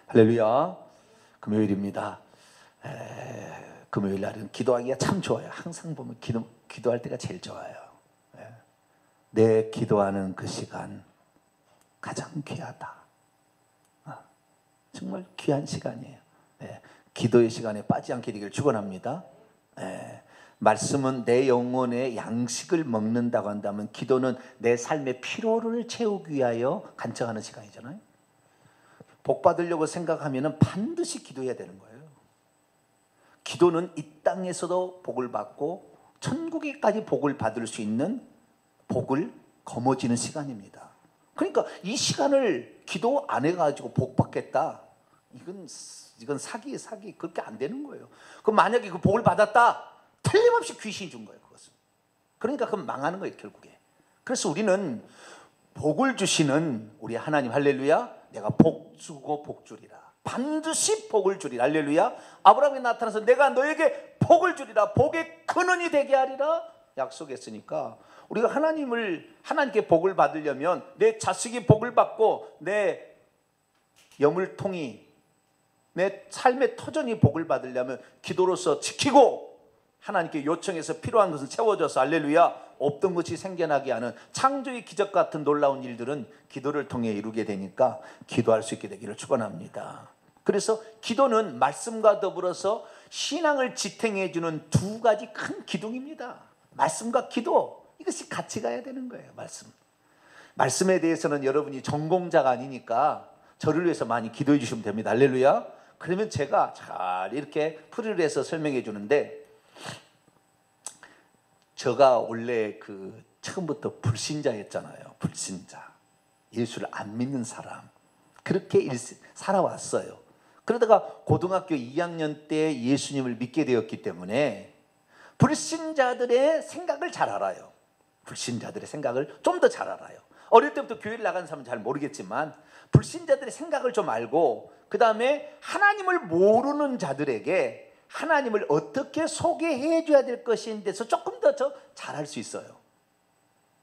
할렐루야. 금요일입니다. 금요일 날은 기도하기가 참 좋아요. 항상 보면 기도할 때가 제일 좋아요. 내 기도하는 그 시간 가장 귀하다. 정말 귀한 시간이에요. 기도의 시간에 빠지지 않게 되기를 축원합니다. 말씀은 내 영혼의 양식을 먹는다고 한다면 기도는 내 삶의 피로를 채우기 위하여 간청하는 시간이잖아요. 복 받으려고 생각하면 반드시 기도해야 되는 거예요. 기도는 이 땅에서도 복을 받고 천국에까지 복을 받을 수 있는 복을 거머쥐는 시간입니다. 그러니까 이 시간을 기도 안 해가지고 복 받겠다, 이건 사기 그렇게 안 되는 거예요. 그럼 만약에 그 복을 받았다, 틀림없이 귀신이 준 거예요. 그것은. 그러니까 그건 망하는 거예요, 결국에. 그래서 우리는 복을 주시는 우리 하나님, 할렐루야, 내가 복 주고 복 주리라, 반드시 복을 주리라, 할렐루야. 아브라함이 나타나서 내가 너에게 복을 주리라, 복의 근원이 되게 하리라 약속했으니까, 우리가 하나님께 복을 받으려면, 내 자식이 복을 받고 내 여물통이, 내 삶의 터전이 복을 받으려면 기도로서 지키고 하나님께 요청해서 필요한 것을 채워줘서, 할렐루야, 없던 것이 생겨나게 하는 창조의 기적 같은 놀라운 일들은 기도를 통해 이루게 되니까 기도할 수 있게 되기를 축원합니다. 그래서 기도는 말씀과 더불어서 신앙을 지탱해 주는 두 가지 큰 기둥입니다. 말씀과 기도, 이것이 같이 가야 되는 거예요. 말씀에 대해서는 여러분이 전공자가 아니니까 저를 위해서 많이 기도해 주시면 됩니다. 할렐루야. 그러면 제가 잘 이렇게 풀이를 해서 설명해 주는데, 제가 원래 처음부터 불신자였잖아요. 불신자, 예수를 안 믿는 사람, 그렇게 살아왔어요. 그러다가 고등학교 2학년 때 예수님을 믿게 되었기 때문에 불신자들의 생각을 잘 알아요. 불신자들의 생각을 좀 더 잘 알아요. 어릴 때부터 교회를 나가는 사람은 잘 모르겠지만 불신자들의 생각을 좀 알고, 그 다음에 하나님을 모르는 자들에게 하나님을 어떻게 소개해 줘야 될 것인 데서 조금 더 잘할 수 있어요.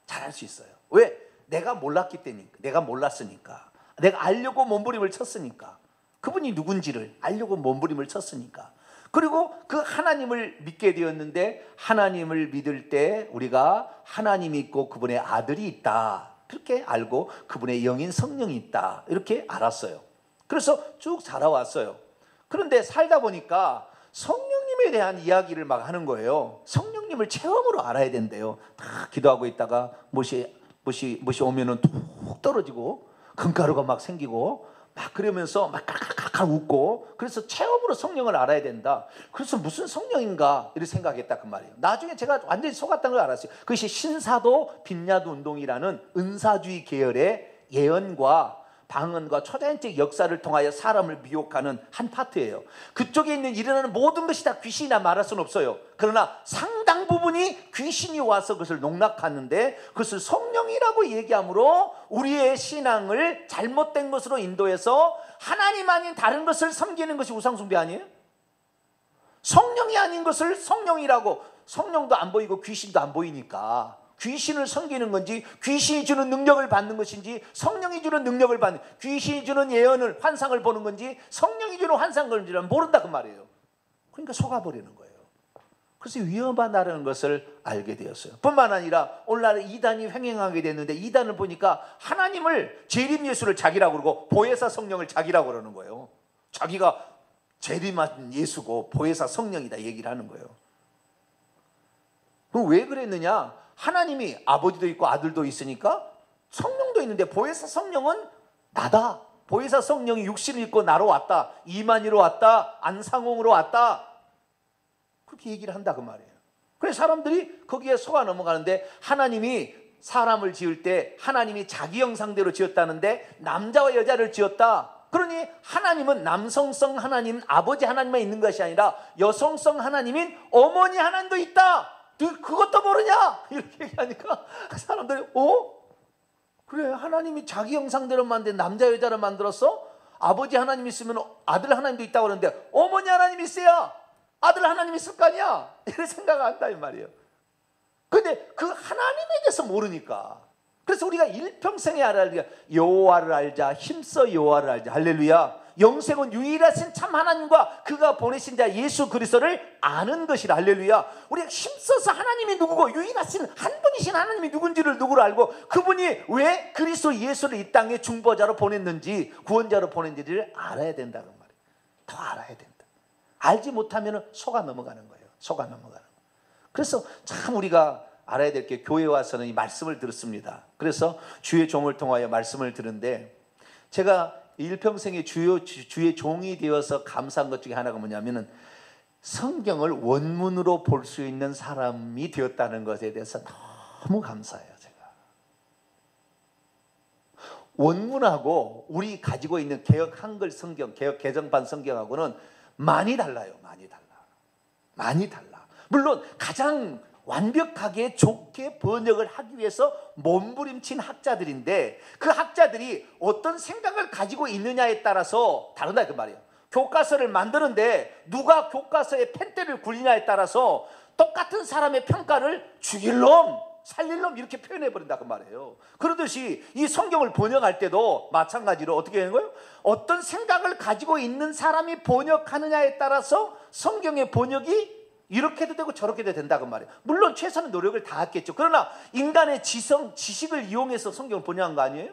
잘할 수 있어요. 왜? 내가 몰랐기 때문에, 내가 몰랐으니까, 내가 알려고 몸부림을 쳤으니까, 그분이 누군지를 알려고 몸부림을 쳤으니까. 그리고 그 하나님을 믿게 되었는데, 하나님을 믿을 때 우리가 하나님이 있고 그분의 아들이 있다, 그렇게 알고 그분의 영인 성령이 있다, 이렇게 알았어요. 그래서 쭉 살아왔어요. 그런데 살다 보니까 성령님에 대한 이야기를 막 하는 거예요. 성령님을 체험으로 알아야 된대요. 다 기도하고 있다가 못이 오면은 툭 떨어지고 금가루가 막 생기고 막 그러면서 막 칼칼칼 웃고, 그래서 체험으로 성령을 알아야 된다. 그래서 무슨 성령인가 이렇게 생각했다 그 말이에요. 나중에 제가 완전히 속았다는 걸 알았어요. 그것이 신사도 빈야도 운동이라는 은사주의 계열의 예언과 방언과 초자연적 역사를 통하여 사람을 미혹하는 한 파트예요. 그쪽에 있는 일어나는 모든 것이 다 귀신이나 말할 수는 없어요. 그러나 상당 부분이 귀신이 와서 그것을 농락하는데, 그것을 성령이라고 얘기함으로 우리의 신앙을 잘못된 것으로 인도해서 하나님 아닌 다른 것을 섬기는 것이 우상숭배 아니에요? 성령이 아닌 것을 성령이라고, 성령도 안 보이고 귀신도 안 보이니까 귀신을 섬기는 건지, 귀신이 주는 능력을 받는 것인지, 성령이 주는 능력을 받는, 귀신이 주는 예언을, 환상을 보는 건지, 성령이 주는 환상을 모른다 그 말이에요. 그러니까 속아버리는 거예요. 그래서 위험하다는 것을 알게 되었어요. 뿐만 아니라 오늘날 이단이 횡행하게 됐는데, 이단을 보니까 하나님을, 재림 예수를 자기라고 그러고 보혜사 성령을 자기라고 그러는 거예요. 자기가 재림한 예수고 보혜사 성령이다 얘기를 하는 거예요. 그럼 왜 그랬느냐? 하나님이 아버지도 있고 아들도 있으니까 성령도 있는데, 보혜사 성령은 나다, 보혜사 성령이 육신을 입고 나로 왔다, 이만희로 왔다, 안상홍으로 왔다, 그렇게 얘기를 한다 그 말이에요. 그래서 사람들이 거기에 속아 넘어가는데, 하나님이 사람을 지을 때 하나님이 자기 형상대로 지었다는데 남자와 여자를 지었다. 그러니 하나님은 남성성 하나님, 아버지 하나님만 있는 것이 아니라 여성성 하나님인 어머니 하나님도 있다. 그것도 모르냐? 이렇게 얘기하니까 사람들이 그래, 하나님이 자기 형상대로 만든 남자 여자를 만들었어? 아버지 하나님 있으면 아들 하나님도 있다고 그러는데 어머니 하나님 있어야 아들 하나님 있을 거 아니야? 이런 생각을 한다 이 말이에요. 그런데 그 하나님에 대해서 모르니까, 그래서 우리가 일평생에 알아야, 여호와를 알자, 힘써 여호와를 알자, 할렐루야. 영생은 유일하신 참 하나님과 그가 보내신 자 예수 그리스도를 아는 것이라. 할렐루야. 우리가 힘써서 하나님이 누구고 유일하신 한 분이신 하나님이 누군지를 누구로 알고 그분이 왜 그리스도 예수를 이 땅에 중보자로 보냈는지 구원자로 보냈는지를 알아야 된다는 말이에요. 더 알아야 된다. 알지 못하면 속아 넘어가는 거예요. 속아 넘어가는 거예요. 그래서 참 우리가 알아야 될 게 교회 와서는 이 말씀을 들었습니다. 그래서 주의 종을 통하여 말씀을 들은데 제가 일평생에 주의 종이 되어서 감사한 것 중에 하나가 뭐냐면은 성경을 원문으로 볼 수 있는 사람이 되었다는 것에 대해서 너무 감사해요. 제가 원문하고 우리 가지고 있는 개역 한글 성경, 개역 개정판 성경하고는 많이 달라요. 많이 달라. 물론 가장 완벽하게 좋게 번역을 하기 위해서 몸부림친 학자들인데 그 학자들이 어떤 생각을 가지고 있느냐에 따라서 다르다 그 말이에요. 교과서를 만드는데 누가 교과서에 펜대를 굴리냐에 따라서 똑같은 사람의 평가를 죽일 놈, 살릴 놈 이렇게 표현해 버린다 그 말이에요. 그러듯이 이 성경을 번역할 때도 마찬가지로 어떻게 하는 거예요? 어떤 생각을 가지고 있는 사람이 번역하느냐에 따라서 성경의 번역이 이렇게도 되고 저렇게도 된다 그 말이에요. 물론 최선의 노력을 다했겠죠. 그러나 인간의 지식을 이용해서 성경을 번역한 거 아니에요?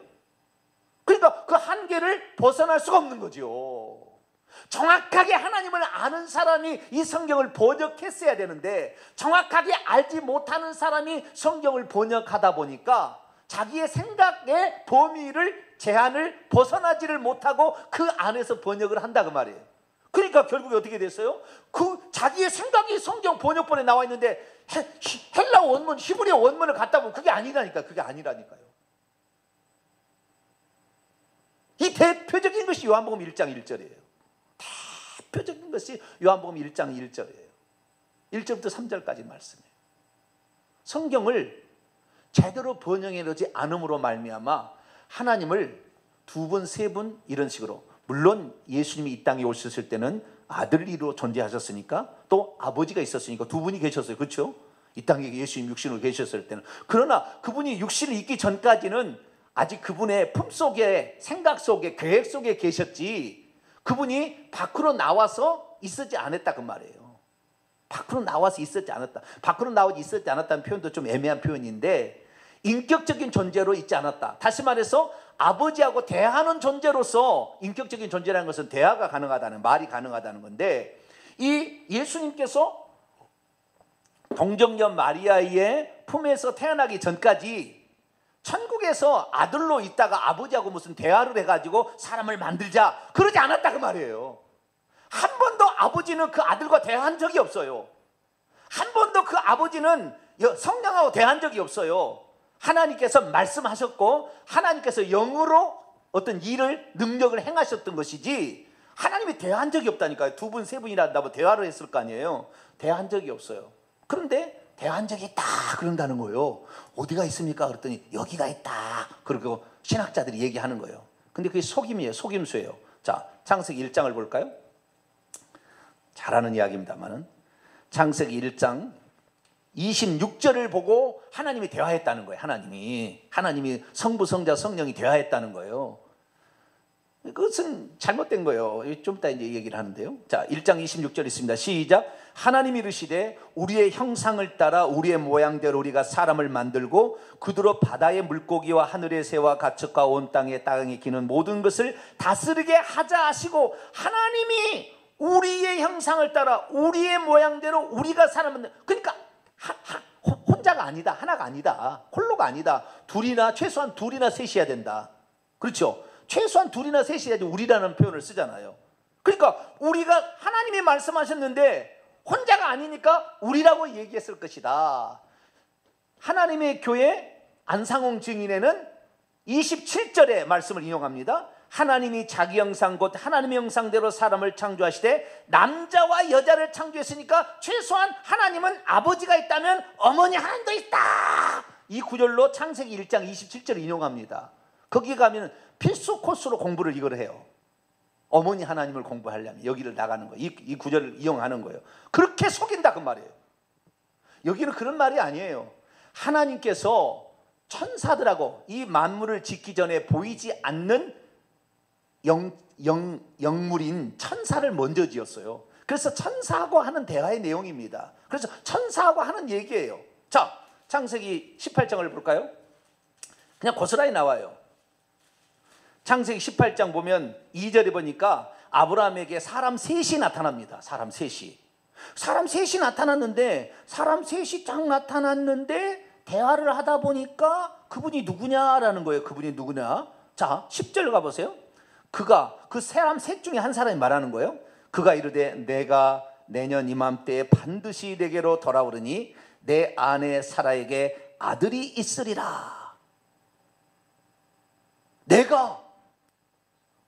그러니까 그 한계를 벗어날 수가 없는 거죠. 정확하게 하나님을 아는 사람이 이 성경을 번역했어야 되는데 정확하게 알지 못하는 사람이 성경을 번역하다 보니까 자기의 생각의 범위를 제한을 벗어나지를 못하고 그 안에서 번역을 한다 그 말이에요. 그러니까 결국에 어떻게 됐어요? 그 자기의 생각이 성경 번역본에 나와 있는데 헬라 원문, 히브리어 원문을 갖다 보면 그게 아니라니까요. 이 대표적인 것이 요한복음 1장 1절이에요. 대표적인 것이 요한복음 1장 1절이에요. 1절부터 3절까지 말씀이에요. 성경을 제대로 번역해놓지 않음으로 말미암아 하나님을 두 분, 세 분 이런 식으로, 물론 예수님이 이 땅에 오셨을 때는 아들리로 존재하셨으니까 또 아버지가 있었으니까 두 분이 계셨어요. 그렇죠? 이 땅에 예수님 육신으로 계셨을 때는. 그러나 그분이 육신을 입기 전까지는 아직 그분의 품속에, 생각 속에, 계획 속에 계셨지 그분이 밖으로 나와서 있었지 않았다 그 말이에요. 밖으로 나와서 있었지 않았다. 밖으로 나와서 있었지 않았다는 표현도 좀 애매한 표현인데 인격적인 존재로 있지 않았다. 다시 말해서 아버지하고 대화하는 존재로서 인격적인 존재라는 것은 대화가 가능하다는, 말이 가능하다는 건데 이 예수님께서 동정녀 마리아의 품에서 태어나기 전까지 천국에서 아들로 있다가 아버지하고 무슨 대화를 해가지고 사람을 만들자 그러지 않았다 그 말이에요. 한 번도 아버지는 그 아들과 대화한 적이 없어요. 한 번도 그 아버지는 성령하고 대화한 적이 없어요. 하나님께서 말씀하셨고 하나님께서 영으로 어떤 일을, 능력을 행하셨던 것이지 하나님이 대화한 적이 없다니까요. 두 분, 세 분이나 한다고 대화를 했을 거 아니에요. 대화한 적이 없어요. 그런데 대화한 적이 있다 그런다는 거예요. 어디가 있습니까? 그랬더니 여기가 있다. 그리고 신학자들이 얘기하는 거예요. 근데 그게 속임이에요. 속임수예요. 자, 창세기 1장을 볼까요? 잘하는 이야기입니다만은 창세기 1장 26절을 보고 하나님이 대화했다는 거예요. 하나님이 성부, 성자, 성령이 대화했다는 거예요. 그것은 잘못된 거예요. 좀 이따 이제 얘기를 하는데요. 자, 1장 26절 있습니다. 시작. 하나님이 이르시되 우리의 형상을 따라 우리의 모양대로 우리가 사람을 만들고 그들로 바다의 물고기와 하늘의 새와 가축과 온 땅에 기는 모든 것을 다스리게 하자 하시고 하나님이 우리의 형상을 따라 우리의 모양대로 우리가 사람을 만들. 그러니까 혼자가 아니다. 하나가 아니다. 홀로가 아니다. 최소한 둘이나 셋이야 된다. 그렇죠? 최소한 둘이나 셋이야지 우리라는 표현을 쓰잖아요. 그러니까 우리가 하나님이 말씀하셨는데 혼자가 아니니까 우리라고 얘기했을 것이다. 하나님의 교회 안상홍 증인에는 27절의 말씀을 인용합니다. 하나님이 자기 형상 곧 하나님의 형상대로 사람을 창조하시되 남자와 여자를 창조했으니까 최소한 하나님은 아버지가 있다면 어머니 하나님도 있다. 이 구절로 창세기 1장 27절을 인용합니다. 거기 가면 필수 코스로 공부를 이걸 해요. 어머니 하나님을 공부하려면 여기를 나가는 거예요. 이 구절을 이용하는 거예요. 그렇게 속인다 그 말이에요. 여기는 그런 말이 아니에요. 하나님께서 천사들하고 이 만물을 짓기 전에 보이지 않는 영물인 천사를 먼저 지었어요. 그래서 천사하고 하는 대화의 내용입니다. 그래서 천사하고 하는 얘기예요. 자, 창세기 18장을 볼까요? 그냥 고스란히 나와요. 창세기 18장 보면 2절에 보니까 아브라함에게 사람 셋이 나타납니다. 사람 셋이 나타났는데, 사람 셋이 딱 나타났는데 대화를 하다 보니까 그분이 누구냐라는 거예요. 그분이 누구냐? 자, 10절 가보세요. 그가, 그 사람 셋 중에 한 사람이 말하는 거예요. 그가 이르되 내가 내년 이맘때에 반드시 내게로 돌아오르니 내 아내 사라에게 아들이 있으리라. 내가.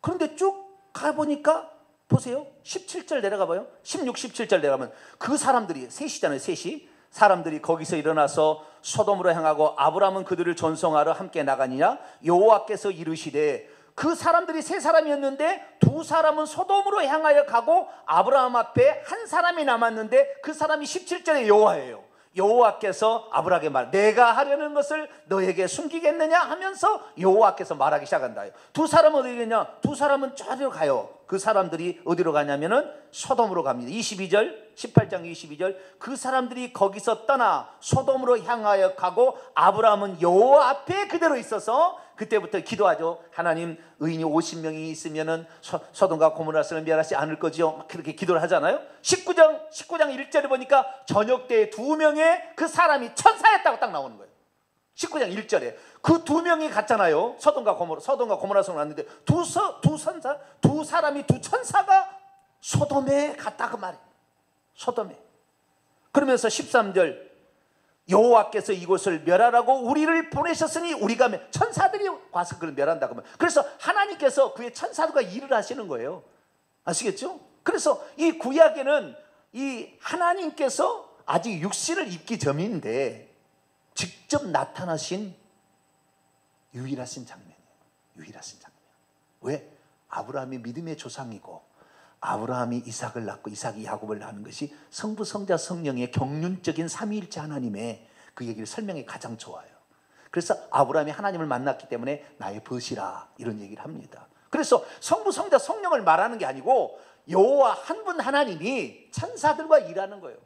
그런데 쭉 가보니까 보세요. 17절 내려가 봐요. 16, 17절 내려가면 그 사람들이, 셋이잖아요. 셋이. 사람들이 거기서 일어나서 소돔으로 향하고 아브라함은 그들을 전송하러 함께 나가니냐? 여호와께서 이르시되, 그 사람들이 세 사람이었는데 두 사람은 소돔으로 향하여 가고 아브라함 앞에 한 사람이 남았는데 그 사람이 17절에 여호와예요. 여호와께서 아브라함에게 말, 내가 하려는 것을 너에게 숨기겠느냐 하면서 여호와께서 말하기 시작한다. 두 사람은 어디 가냐? 두 사람은 저리로 가요. 그 사람들이 어디로 가냐면은 소돔으로 갑니다. 22절, 18장 22절. 그 사람들이 거기서 떠나 소돔으로 향하여 가고 아브라함은 여호와 앞에 그대로 있어서 그때부터 기도하죠. 하나님, 의인이 50명이 있으면은 소돔과 고모라스를 멸하지 않을 거지요. 막 그렇게 기도를 하잖아요. 19장 1절에 보니까 저녁 때 두 명의 그 사람이 천사였다고 딱 나오는 거예요. 19장 1절에 그 두 명이 갔잖아요. 소돔과 고모라스로 왔는데 두 사람이 두 천사가 소돔에 갔다 그 말이에요. 소돔에. 그러면서 13절, 여호와께서 이곳을 멸하라고 우리를 보내셨으니 우리가 천사들이 와서 그걸 멸한다 그러면, 그래서 하나님께서 그의 천사들과 일을 하시는 거예요. 아시겠죠? 그래서 이 구약에는 이 하나님께서 아직 육신을 입기 전인데 직접 나타나신 유일하신 장면이에요. 유일하신 장면. 왜? 아브라함이 믿음의 조상이고 아브라함이 이삭을 낳고 이삭이 야곱을 낳는 것이 성부, 성자, 성령의 경륜적인 삼위일체 하나님의 그 얘기를 설명이 가장 좋아요. 그래서 아브라함이 하나님을 만났기 때문에 나의 벗이라 이런 얘기를 합니다. 그래서 성부, 성자, 성령을 말하는 게 아니고 여호와 한 분 하나님이 천사들과 일하는 거예요.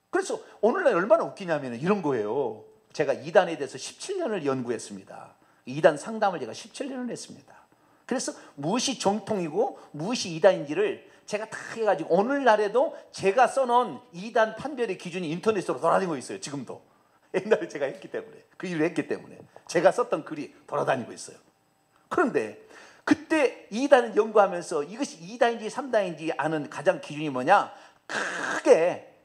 그래서 오늘날 얼마나 웃기냐면 이런 거예요. 제가 이단에 대해서 17년을 연구했습니다. 이단 상담을 제가 17년을 했습니다. 그래서 무엇이 정통이고 무엇이 이단인지를 제가 다 해가지고 오늘날에도 제가 써놓은 이단 판별의 기준이 인터넷으로 돌아다니고 있어요. 지금도. 옛날에 제가 했기 때문에, 그 일을 했기 때문에 제가 썼던 글이 돌아다니고 있어요. 그런데 그때 이단을 연구하면서 이것이 2단인지 3단인지 아는 가장 기준이 뭐냐? 크게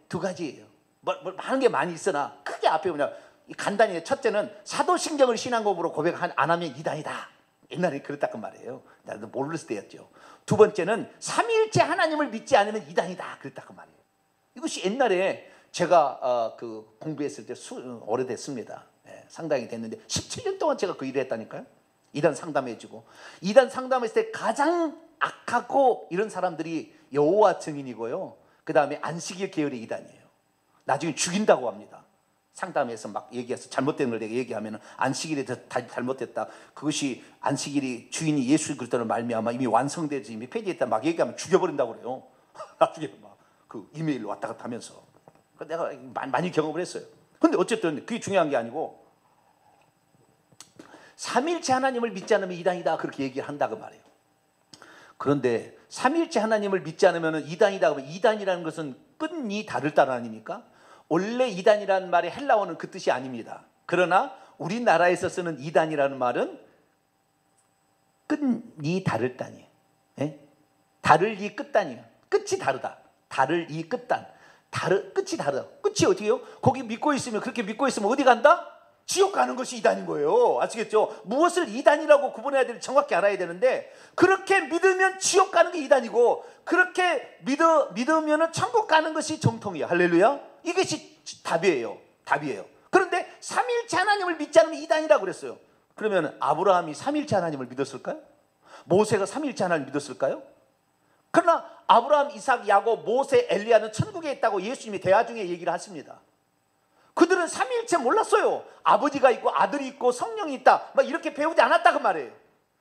두 가지예요. 많은 게 많이 있으나 크게 앞에 뭐냐? 간단히 첫째는 사도신경을 신앙고백으로 고백 안 하면 이단이다. 옛날에 그랬다고 말이에요. 나도 모르을 때였죠. 두 번째는 삼위일체 하나님을 믿지 않으면 이단이다. 그랬다고 말이에요. 이것이 옛날에 제가 공부했을 때 오래됐습니다. 상당히 됐는데 17년 동안 제가 그 일을 했다니까요. 이단 상담해주고, 이단 상담했을 때 가장 악하고 이런 사람들이 여호와 증인이고요. 그 다음에 안식일 계열의 이단이에요. 나중에 죽인다고 합니다. 상담에서 막 얘기해서 잘못된 걸 내가 얘기하면 안식일이 잘못됐다. 그것이 안식일이 주인이 예수 그리스도를 말미암아 이미 완성되지 이미 폐지했다 막 얘기하면 죽여버린다고 그래요. 나중에 막 그 이메일 왔다 갔다 하면서. 내가 많이 경험을 했어요. 근데 어쨌든 그게 중요한 게 아니고 삼일체 하나님을 믿지 않으면 이단이다 그렇게 얘기를 한다고 말이에요. 그런데 삼일체 하나님을 믿지 않으면 이단이다 그러면 이단이라는 것은 끝이 다르다는 아닙니까? 원래 이단이라는 말의 헬라어는 그 뜻이 아닙니다. 그러나 우리나라에서 쓰는 이단이라는 말은 끝이 다르다니에요. 다를 이 끝단이에요. 끝이 다르다. 다를 이 끝단. 끝이 다르다. 끝이 어디예요? 거기 믿고 있으면, 그렇게 믿고 있으면 어디 간다? 지옥 가는 것이 이단인 거예요. 아시겠죠? 무엇을 이단이라고 구분해야 될지 정확히 알아야 되는데, 그렇게 믿으면 지옥 가는 게 이단이고 그렇게 믿으면 천국 가는 것이 정통이에요. 할렐루야. 이것이 답이에요. 그런데 삼일체 하나님을 믿지 않으면 이단이라고 그랬어요. 그러면 아브라함이 삼일체 하나님을 믿었을까요? 모세가 삼일체 하나님을 믿었을까요? 그러나 아브라함, 이삭, 야곱, 모세, 엘리야는 천국에 있다고 예수님이 대화 중에 얘기를 하십니다. 그들은 삼일체 몰랐어요. 아버지가 있고 아들이 있고 성령이 있다 막 이렇게 배우지 않았다 그 말이에요.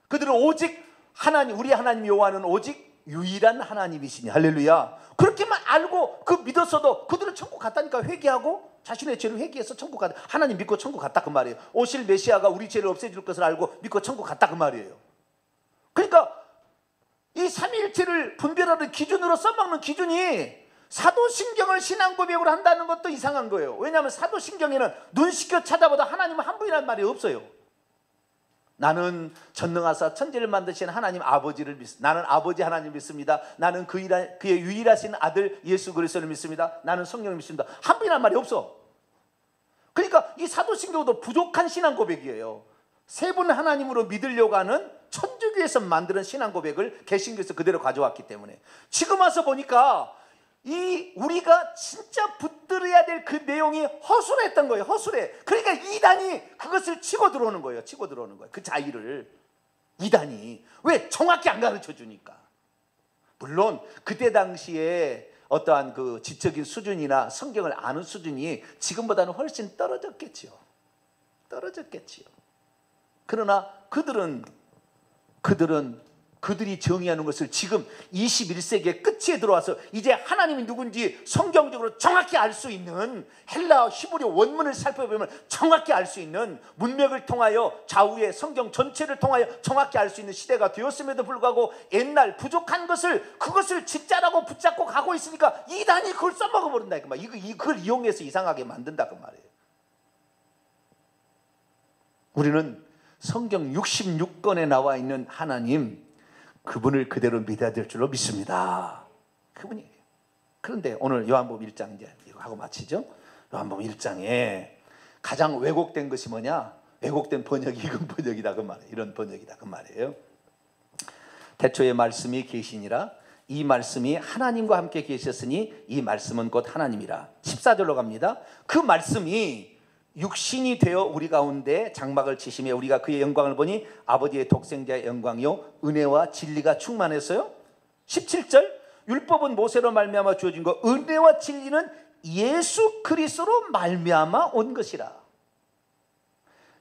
그들은 오직 하나님, 우리 하나님 여호와는 오직 유일한 하나님이시니. 할렐루야. 그렇게만 알고 그 믿었어도 그들은 천국 갔다니까. 회개하고 자신의 죄를 회개해서 천국 갔다. 하나님 믿고 천국 갔다 그 말이에요. 오실 메시아가 우리 죄를 없애줄 것을 알고 믿고 천국 갔다 그 말이에요. 그러니까 이 삼위일체를 분별하는 기준으로 써먹는 기준이 사도신경을 신앙 고백으로 한다는 것도 이상한 거예요. 왜냐하면 사도신경에는 눈 씻겨 찾아보다 하나님은 한 분이라는 말이 없어요. 나는 전능하사 천지를 만드신 하나님 아버지를 믿습니다. 나는 아버지 하나님 믿습니다. 나는 그의 유일하신 아들 예수 그리스도를 믿습니다. 나는 성령을 믿습니다. 한 분이라는 말이 없어. 그러니까 이 사도신경도 부족한 신앙 고백이에요. 세 분 하나님으로 믿으려고 하는 천주교에서 만드는 신앙 고백을 개신교에서 그대로 가져왔기 때문에 지금 와서 보니까 이 우리가 진짜 붙들어야 될 그 내용이 허술했던 거예요. 허술해. 그러니까 이단이 그것을 치고 들어오는 거예요. 치고 들어오는 거예요. 그 자의를 이단이. 왜? 정확히 안 가르쳐 주니까. 물론 그때 당시에 어떠한 그 지적인 수준이나 성경을 아는 수준이 지금보다는 훨씬 떨어졌겠지요. 떨어졌겠지요. 그러나 그들이 정의하는 것을 지금 21세기의 끝에 들어와서 이제 하나님이 누군지 성경적으로 정확히 알 수 있는, 헬라어 히브리 원문을 살펴보면 정확히 알 수 있는, 문맥을 통하여 좌우의 성경 전체를 통하여 정확히 알 수 있는 시대가 되었음에도 불구하고 옛날 부족한 그것을 진짜라고 붙잡고 가고 있으니까 이단이 그걸 써먹어 버린다. 그걸 이용해서 이상하게 만든다 그 말이에요. 우리는 성경 66권에 나와 있는 하나님, 그분을 그대로 믿어야 될 줄로 믿습니다. 그분이에요. 그런데 오늘 요한복음 1장 이제 이거 하고 마치죠. 요한복음 1장에 가장 왜곡된 것이 뭐냐? 왜곡된 번역이 이건 번역이다 그 말이에요. 이런 번역이다 그 말이에요. 태초에 말씀이 계시니라. 이 말씀이 하나님과 함께 계셨으니 이 말씀은 곧 하나님이라. 14절로 갑니다. 그 말씀이 육신이 되어 우리 가운데 장막을 치시며 우리가 그의 영광을 보니 아버지의 독생자의 영광이요 은혜와 진리가 충만했어요. 17절 율법은 모세로 말미암아 주어진 것, 은혜와 진리는 예수 그리스도로 말미암아 온 것이라.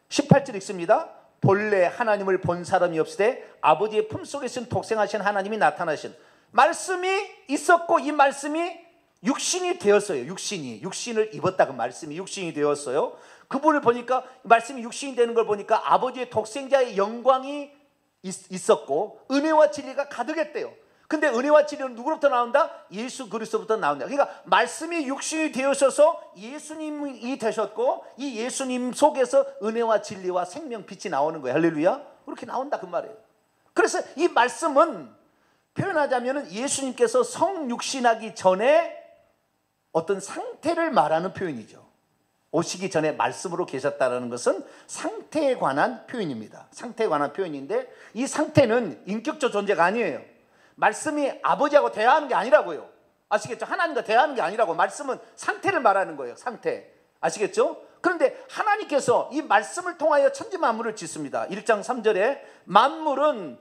18절 읽습니다. 본래 하나님을 본 사람이 없으되 아버지의 품속에 있은 독생하신 하나님이 나타나신. 말씀이 있었고 이 말씀이 육신이 되었어요. 육신을 입었다. 그 말씀이 육신이 되었어요. 그분을 보니까 말씀이 육신이 되는 걸 보니까 아버지의 독생자의 영광이 있었고 은혜와 진리가 가득했대요. 근데 은혜와 진리는 누구로부터 나온다? 예수 그리스도부터 나온다. 그러니까 말씀이 육신이 되어셔서 예수님이 되셨고 이 예수님 속에서 은혜와 진리와 생명 빛이 나오는 거예요. 할렐루야. 그렇게 나온다 그 말이에요. 그래서 이 말씀은 표현하자면 예수님께서 성육신하기 전에 어떤 상태를 말하는 표현이죠. 오시기 전에 말씀으로 계셨다는 것은 상태에 관한 표현입니다. 상태에 관한 표현인데 이 상태는 인격적 존재가 아니에요. 말씀이 아버지하고 대화하는 게 아니라고요. 아시겠죠? 하나님과 대화하는 게 아니라고. 말씀은 상태를 말하는 거예요. 상태. 아시겠죠? 그런데 하나님께서 이 말씀을 통하여 천지 만물을 짓습니다. 1장 3절에 만물은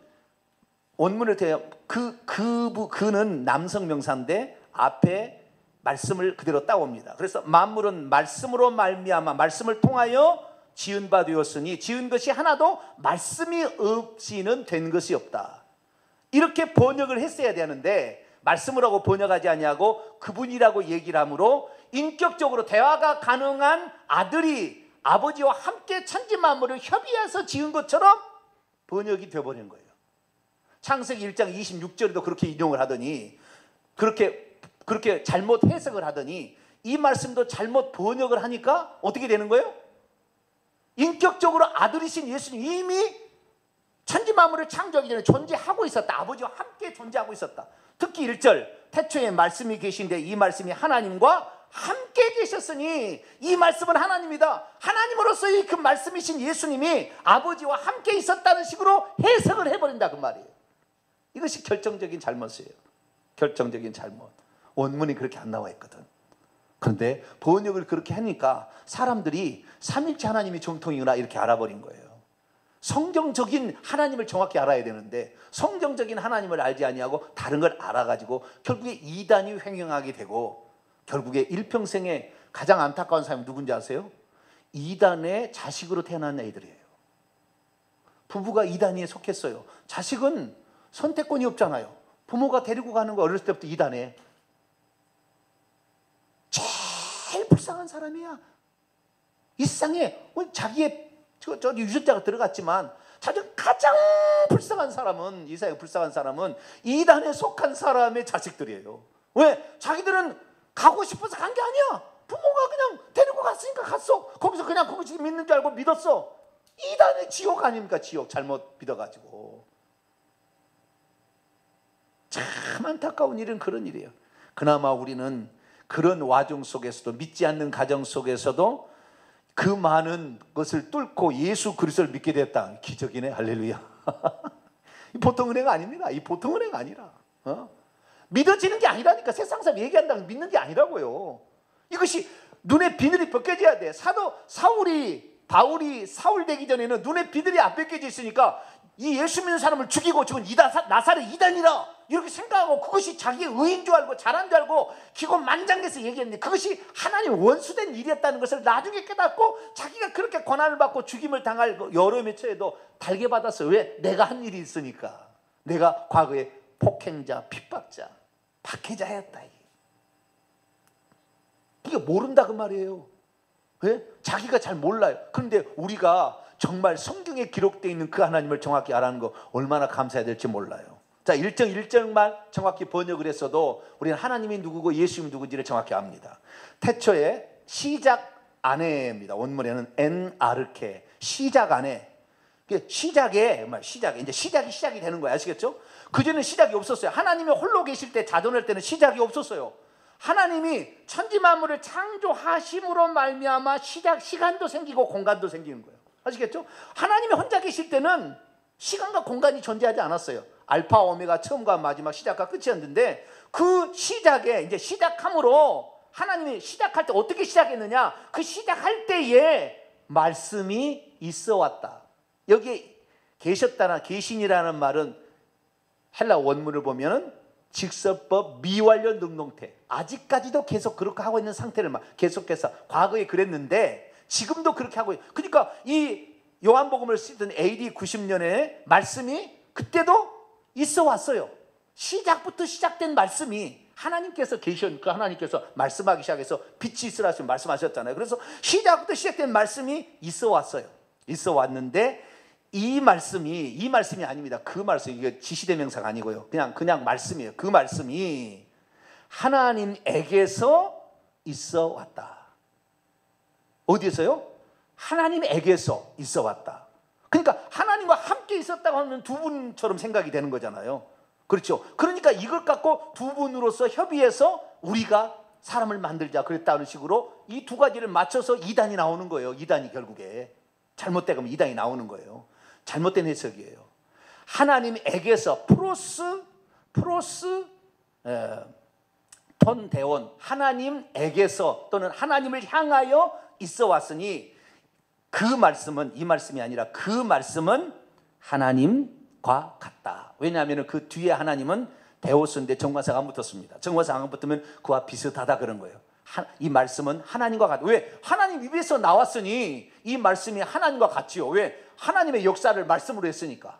원문을 대요. 그는 남성 명사인데 앞에 말씀을 그대로 따옵니다. 그래서 만물은 말씀으로 말미암아 말씀을 통하여 지은 바 되었으니 지은 것이 하나도 말씀이 없이는 된 것이 없다. 이렇게 번역을 했어야 되는데 말씀이라고 번역하지 아니하고 그분이라고 얘기를 하므로 인격적으로 대화가 가능한 아들이 아버지와 함께 천지 만물을 협의해서 지은 것처럼 번역이 되어버린 거예요. 창세기 1장 26절에도 그렇게 인용을 하더니 그렇게 잘못 해석을 하더니 이 말씀도 잘못 번역을 하니까 어떻게 되는 거예요? 인격적으로 아들이신 예수님 이미 천지 만물을 창조하기 전에 존재하고 있었다. 아버지와 함께 존재하고 있었다. 특히 1절 태초에 말씀이 계신데 이 말씀이 하나님과 함께 계셨으니 이 말씀은 하나님이다. 하나님으로서 그 말씀이신 예수님이 아버지와 함께 있었다는 식으로 해석을 해버린다 그 말이에요. 이것이 결정적인 잘못이에요. 결정적인 잘못. 원문이 그렇게 안 나와 있거든. 그런데 번역을 그렇게 하니까 사람들이 삼일체 하나님이 정통이구나 이렇게 알아버린 거예요. 성경적인 하나님을 정확히 알아야 되는데 성경적인 하나님을 알지 아니하고 다른 걸 알아가지고 결국에 이단이 횡행하게 되고 결국에 일평생에 가장 안타까운 사람이 누군지 아세요? 이단의 자식으로 태어난 애들이에요. 부부가 이단에 속했어요. 자식은 선택권이 없잖아요. 부모가 데리고 가는 거 어렸을 때부터 이단에. 제일 불쌍한 사람이야. 이 세상에 자기의 유전자가 들어갔지만 가장 불쌍한 사람은, 이 세상에 불쌍한 사람은 이단에 속한 사람의 자식들이에요. 왜? 자기들은 가고 싶어서 간 게 아니야. 부모가 그냥 데리고 갔으니까 갔어. 거기서 그냥 거기서 믿는 줄 알고 믿었어. 이단의 지옥 아닙니까? 지옥 잘못 믿어가지고. 참 안타까운 일은 그런 일이에요. 그나마 우리는 그런 와중 속에서도, 믿지 않는 가정 속에서도 그 많은 것을 뚫고 예수 그리스도를 믿게 됐다. 기적이네. 할렐루야. 보통 은혜가 아닙니다. 이 보통 은혜가 아니라 믿어지는 게 아니라니까. 세상 사람 얘기한다고 믿는 게 아니라고요. 이것이 눈에 비늘이 벗겨져야 돼. 바울이 사울 되기 전에는 눈에 비늘이 안 벗겨져 있으니까 이 예수 믿는 사람을 죽이고 저건 나사렛 이단이라 이렇게 생각하고, 그것이 자기의 의인 줄 알고 잘한 줄 알고 기고만장해서 얘기했는데, 그것이 하나님 원수된 일이었다는 것을 나중에 깨닫고 자기가 그렇게 고난을 받고 죽임을 당할 여러 매체에도 달게 받았어요. 왜? 내가 한 일이 있으니까. 내가 과거에 폭행자, 핍박자, 박해자였다. 이게 모른다 그 말이에요. 왜? 자기가 잘 몰라요. 그런데 우리가 정말 성경에 기록되어 있는 그 하나님을 정확히 알아는 거 얼마나 감사해야 될지 몰라요. 자, 1절만 정확히 번역을 했어도 우리는 하나님이 누구고 예수님이 누군지를 정확히 압니다. 태초에 시작 안에입니다. 원문에는 엔아르케, 시작 안에. 시작에 이제 시작이 되는 거야. 아시겠죠? 그전에는 시작이 없었어요. 하나님이 홀로 계실 때, 자존할 때는 시작이 없었어요. 하나님이 천지 만물을 창조하심으로 말미암아 시간도 생기고 공간도 생기는 거예요. 아시겠죠? 하나님이 혼자 계실 때는 시간과 공간이 존재하지 않았어요. 알파 오메가, 처음과 마지막, 시작과 끝이었는데, 그 시작에 이제 시작함으로 하나님이 시작할 때 어떻게 시작했느냐? 그 시작할 때에 말씀이 있어 왔다. 여기에 계셨다나 계신이라는 말은 헬라 원문을 보면은 직설법 미완료 능동태, 아직까지도 계속 그렇게 하고 있는 상태를 계속해서, 과거에 그랬는데 지금도 그렇게 하고 있어요. 그러니까 이 요한복음을 쓰던 AD 90년에 말씀이 그때도 있어 왔어요. 시작부터 시작된 말씀이 하나님께서 계시니까 하나님께서 말씀하기 시작해서 빛이 있으라 하시면 말씀하셨잖아요. 그래서 시작부터 시작된 말씀이 있어 왔어요. 있어 왔는데 이 말씀이 아닙니다. 그 말씀, 이게 지시대명사가 아니고요. 그냥 말씀이에요. 그 말씀이 하나님에게서 있어 왔다. 어디에서요? 하나님에게서 있어 왔다. 그러니까 하나님과 함께 있었다고 하면 두 분처럼 생각이 되는 거잖아요. 그렇죠? 그러니까 이걸 갖고 두 분으로서 협의해서 우리가 사람을 만들자 그랬다는 식으로 이 두 가지를 맞춰서 이단이 나오는 거예요. 이단이 결국에 잘못되면 이단이 나오는 거예요. 잘못된 해석이에요. 하나님에게서 프로스 톤 대원, 하나님에게서 또는 하나님을 향하여 있어 왔으니, 그 말씀은, 이 말씀이 아니라 그 말씀은 하나님과 같다. 왜냐하면 그 뒤에 하나님은 데오스인데 정관사가 안 붙었습니다. 정관사가 안 붙으면 그와 비슷하다 그런 거예요. 이 말씀은 하나님과 같다. 왜? 하나님 입에서 나왔으니 이 말씀이 하나님과 같지요. 왜? 하나님의 역사를 말씀으로 했으니까.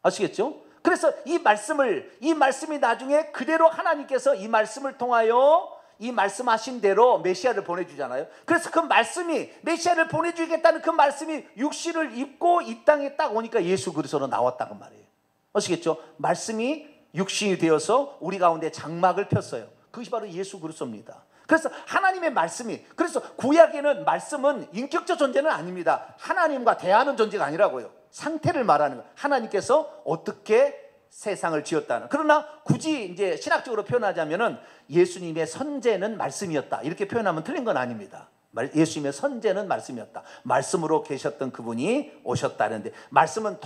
아시겠죠? 그래서 이 말씀이 나중에 그대로 하나님께서 이 말씀을 통하여 이 말씀하신 대로 메시아를 보내주잖아요. 그래서 그 말씀이, 메시아를 보내주겠다는 그 말씀이 육신을 입고 이 땅에 딱 오니까 예수 그리스도로 나왔다고 말이에요. 아시겠죠? 말씀이 육신이 되어서 우리 가운데 장막을 폈어요. 그것이 바로 예수 그리스도입니다. 그래서 하나님의 말씀이, 그래서 구약에는 말씀은 인격적 존재는 아닙니다. 하나님과 대하는 존재가 아니라고요. 상태를 말하는 거예요. 하나님께서 어떻게 세상을 지었다는. 그러나 굳이 이제 신학적으로 표현하자면은 예수님의 선제는 말씀이었다. 이렇게 표현하면 틀린 건 아닙니다. 예수님의 선제는 말씀이었다. 말씀으로 계셨던 그분이 오셨다는데, 말씀은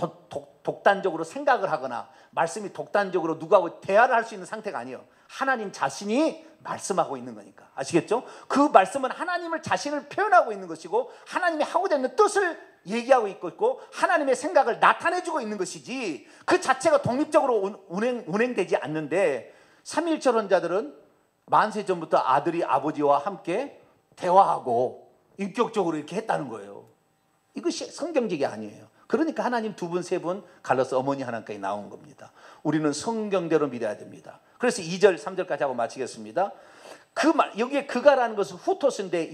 독단적으로 생각을 하거나 말씀이 독단적으로 누구하고 대화를 할 수 있는 상태가 아니에요. 하나님 자신이 말씀하고 있는 거니까. 아시겠죠? 그 말씀은 하나님을 자신을 표현하고 있는 것이고 하나님이 하고자 하는 뜻을 얘기하고 있고 하나님의 생각을 나타내주고 있는 것이지, 그 자체가 독립적으로 운행되지 않는데, 삼위일체론자들은 만세 전부터 아들이 아버지와 함께 대화하고 인격적으로 이렇게 했다는 거예요. 이것이 성경적이 아니에요. 그러니까 하나님 두 분, 세 분 갈라서 어머니 하나님까지 나온 겁니다. 우리는 성경대로 믿어야 됩니다. 그래서 2절, 3절까지 하고 마치겠습니다. 여기에 그가라는 것은 후토스인데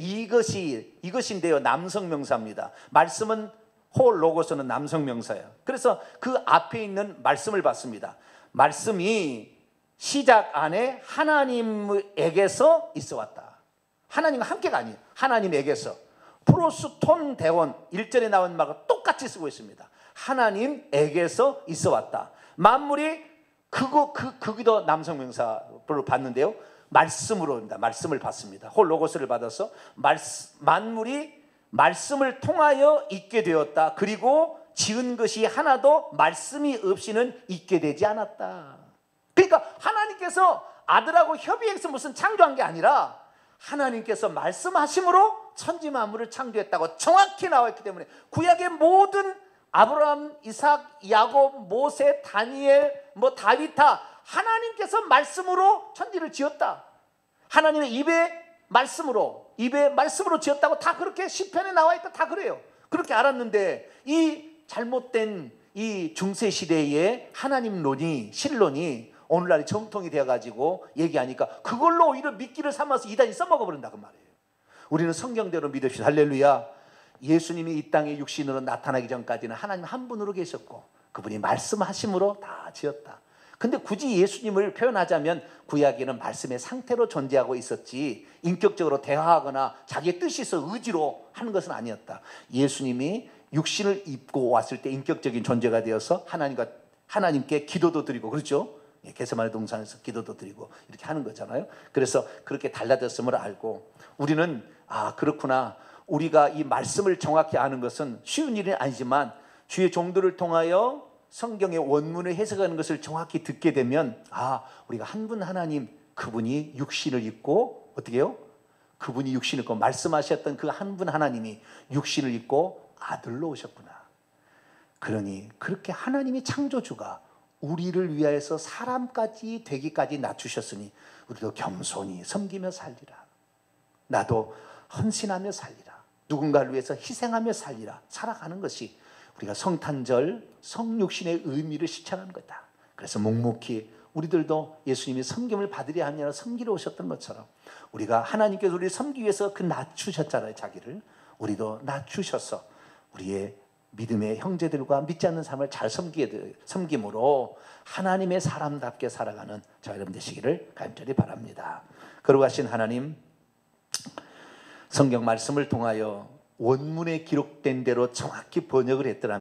이것인데요. 남성 명사입니다. 말씀은 로고스는 남성 명사예요. 그래서 그 앞에 있는 말씀을 봤습니다. 말씀이 시작 안에 하나님에게서 있어 왔다. 하나님과 함께가 아니에요. 하나님에게서. 프로스톤 대원 1절에 나온 말과 똑같이 쓰고 있습니다. 하나님에게서 있어 왔다. 만물이 그기도 남성 명사로 봤는데요. 말씀으로입니다. 말씀을 받습니다. 로고스를 받아서 만물이 말씀을 통하여 있게 되었다. 그리고 지은 것이 하나도 말씀이 없이는 있게 되지 않았다. 그러니까 하나님께서 아들하고 협의해서 무슨 창조한 게 아니라 하나님께서 말씀하심으로 천지 만물을 창조했다고 정확히 나와 있기 때문에 구약의 모든 아브라함, 이삭, 야곱, 모세, 다니엘, 다윗다 하나님께서 말씀으로 천지를 지었다. 하나님의 입에 말씀으로 지었다고 다 그렇게 시편에 나와 있다. 다 그래요. 그렇게 알았는데 이 잘못된 이 중세 시대의 하나님론이 신론이 오늘날이 정통이 되어가지고 얘기하니까 그걸로 오히려 미끼를 삼아서 이단이 써먹어 버린다 그 말이에요. 우리는 성경대로 믿읍시다. 할렐루야. 예수님이 이 땅에 육신으로 나타나기 전까지는 하나님 한 분으로 계셨고 그분이 말씀하심으로 다 지었다. 근데 굳이 예수님을 표현하자면 구약에는 말씀의 상태로 존재하고 있었지 인격적으로 대화하거나 자기의 뜻이 있어 의지로 하는 것은 아니었다. 예수님이 육신을 입고 왔을 때 인격적인 존재가 되어서 하나님께 기도도 드리고 그렇죠? 겟세마네 동산에서 기도도 드리고 이렇게 하는 거잖아요. 그래서 그렇게 달라졌음을 알고 우리는 그렇구나. 우리가 이 말씀을 정확히 아는 것은 쉬운 일은 아니지만 주의 종들을 통하여 성경의 원문을 해석하는 것을 정확히 듣게 되면 우리가 한 분 하나님 그분이 육신을 입고 어떻게 해요? 그분이 육신을 입고 말씀하셨던 그 한 분 하나님이 육신을 입고 아들로 오셨구나. 그러니 그렇게 하나님이 창조주가 우리를 위하여서 사람까지 되기까지 낮추셨으니 우리도 겸손히 섬기며 살리라. 나도 헌신하며 살리라. 누군가를 위해서 희생하며 살리라. 살아가는 것이 우리가 성탄절, 성육신의 의미를 실천하는 거다. 그래서 묵묵히 우리들도 예수님이 섬김을 받으려 하느라 섬기러 오셨던 것처럼 우리가 하나님께서 우리를 섬기기 위해서 낮추셨잖아요. 자기를. 우리도 낮추셔서 우리의 믿음의 형제들과 믿지 않는 삶을 잘 섬김으로 하나님의 사람답게 살아가는 저와 여러분 되시기를 간절히 바랍니다. 거룩하신 하나님, 성경 말씀을 통하여 원문에 기록된 대로 정확히 번역을 했더라면